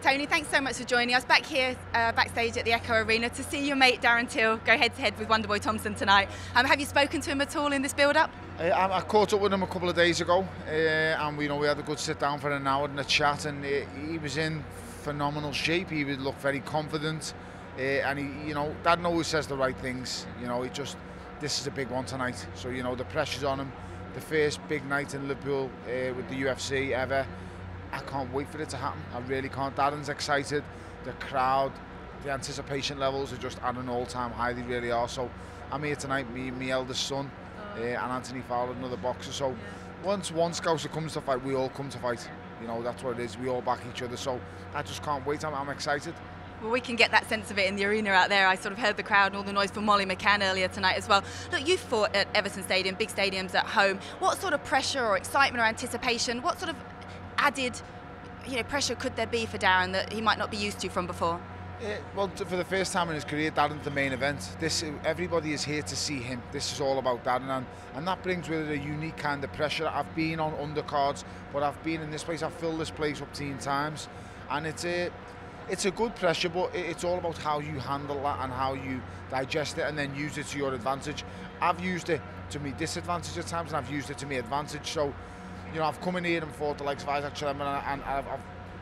Tony, thanks so much for joining us back here backstage at the Echo Arena to see your mate Darren Till go head-to-head with Wonderboy Thompson tonight. Have you spoken to him at all in this build-up? I caught up with him a couple of days ago, and we had a good sit-down for an hour and a chat, and he was in phenomenal shape. He would look very confident, and Darren always says the right things. This is a big one tonight, so the pressure's on him. The first big night in Liverpool with the UFC ever. I can't wait for it to happen. I really can't. Darren's excited. The crowd, the anticipation levels are just at an all-time high. They really are. So I'm here tonight. Me, my eldest son, and Anthony Fowler, another boxer. So once one Scouser comes to fight, we all come to fight. That's what it is. We all back each other. So I just can't wait. I'm excited. Well, we can get that sense of it in the arena out there. I sort of heard the crowd and all the noise from Molly McCann earlier tonight as well. Look, you fought at Everton Stadium, big stadiums at home. What sort of pressure or excitement or anticipation, what sort of added pressure could there be for Darren that he might not be used to from before? Well, for the first time in his career, Darren's the main event. Everybody is here to see him. This is all about Darren, and that brings with it a unique kind of pressure. I've been on undercards, but I've been in this place. I've filled this place up 10 times, and it's a good pressure, but it's all about how you handle that and how you digest it and then use it to your advantage. I've used it to my disadvantage at times, and I've used it to my advantage. So, I've come in here and fought the likes of Isaac Chilema, and I've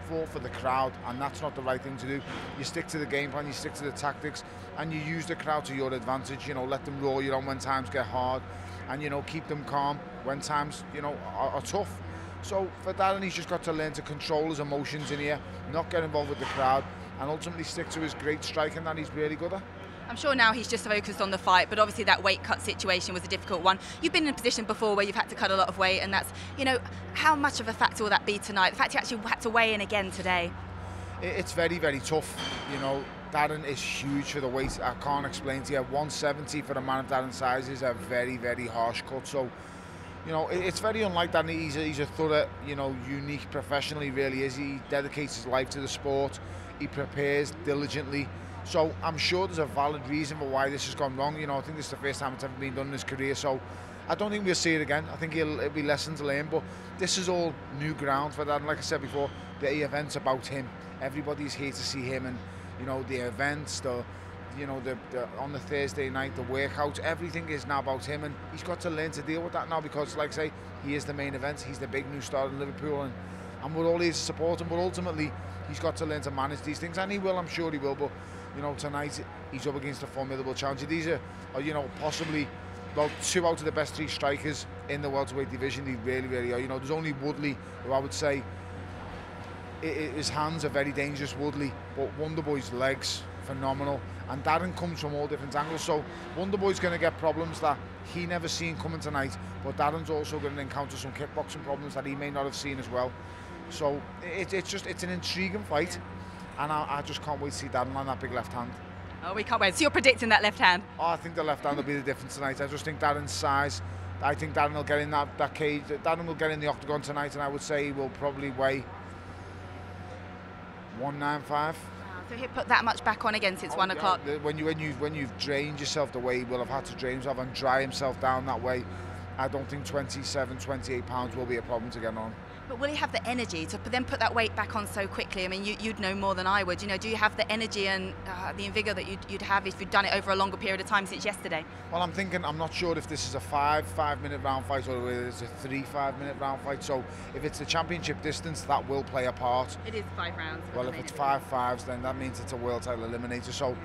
fought for the crowd, and that's not the right thing to do. You stick to the game plan, you stick to the tactics, and you use the crowd to your advantage. Let them roll you on when times get hard, and keep them calm when times are tough. So for Darren, he's just got to learn to control his emotions in here, not get involved with the crowd, and ultimately stick to his great striking that he's really good at. I'm sure now he's just focused on the fight, but obviously that weight cut situation was a difficult one. You've been in a position before where you've had to cut a lot of weight, and that's, how much of a factor will that be tonight? The fact you actually had to weigh in again today. It's very, very tough. Darren is huge for the weight. I can't explain to you. 170 for a man of Darren's size is a very, very harsh cut. So, it's very unlike that. He's a thorough, unique professional. He really is. He dedicates his life to the sport. He prepares diligently. So I'm sure there's a valid reason for why this has gone wrong. I think this is the first time it's ever been done in his career. So I don't think we'll see it again. I think it'll be lessons learned. But this is all new ground for that. And like I said before, the event's about him. Everybody's here to see him, and the events, on the Thursday night, the workouts, everything is now about him, and he's got to learn to deal with that now, because, like I say, he is the main event. He's the big new star in Liverpool, and we're all here to support him. But ultimately, he's got to learn to manage these things, and he will. I'm sure he will. But tonight he's up against a formidable challenger. These are possibly, well, 2 out of the best 3 strikers in the welterweight division. They really, really are. There's only Woodley, who I would say his hands are very dangerous, Woodley, but Wonderboy's legs, phenomenal. And Darren comes from all different angles, so Wonderboy's going to get problems that he never seen coming tonight, but Darren's also going to encounter some kickboxing problems that he may not have seen as well. So it's an intriguing fight, and I just can't wait to see Darren land that big left hand. Oh, we can't wait. So you're predicting that left hand? Oh, I think the left hand will be the difference tonight. I just think Darren's size, I think Darren will get in that cage. Darren will get in the octagon tonight, and I would say he will probably weigh 195. So he'll put that much back on again since 1 o'clock. When you've drained yourself the way he will have had to drain himself and dry himself down that way, I don't think 27, 28 pounds will be a problem to get on. But will he have the energy to then put that weight back on so quickly? I mean, you'd know more than I would. Do you have the energy and the vigour that you'd have if you'd done it over a longer period of time since yesterday? Well, I'm not sure if this is a 5-minute round fight or whether it's a 3 5-minute round fight. So if it's the championship distance, that will play a part. It is 5 rounds. Well, if it's 5 5s, then that means it's a world title eliminator. So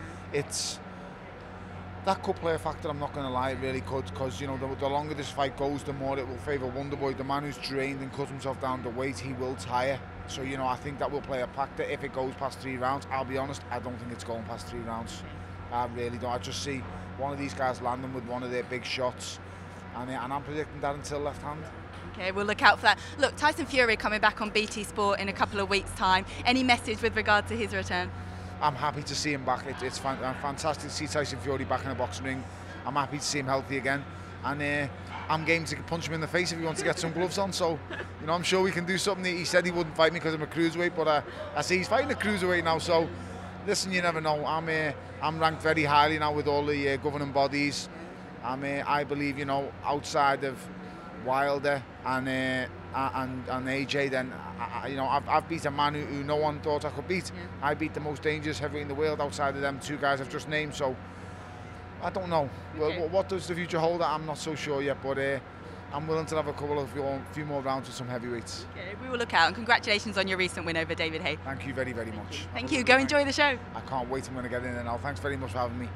that could play a factor, I'm not going to lie, it really could, because the longer this fight goes, the more it will favour Wonderboy. The man who's drained and cut himself down to weight, he will tire. So I think that will play a factor if it goes past 3 rounds. I'll be honest, I don't think it's going past 3 rounds. I really don't. I just see one of these guys landing with one of their big shots, and I'm predicting Darren Till left hand. Okay, we'll look out for that. Look, Tyson Fury coming back on BT Sport in a couple of weeks' time. Any message with regard to his return? I'm happy to see him back. It's fantastic to see Tyson Fury back in a boxing ring. I'm happy to see him healthy again, and I'm game to punch him in the face if he wants to get some gloves on. So, I'm sure we can do something. He said he wouldn't fight me because I'm a cruiserweight, but I see he's fighting a cruiserweight now. So, listen, you never know. I'm ranked very highly now with all the governing bodies. I believe, outside of Wilder and and AJ, then you know, I've beat a man who no one thought I could beat. Yeah. I beat the most dangerous heavyweight in the world outside of them 2 guys I've just named. So I don't know. Okay. Well, what does the future hold? I'm not so sure yet, but I'm willing to have a few more rounds with some heavyweights. Okay, we will look out, and congratulations on your recent win over David Haye. Thank you very, very much. Thank you. Go enjoy the show. I can't wait. I'm going to get in there now. Thanks very much for having me.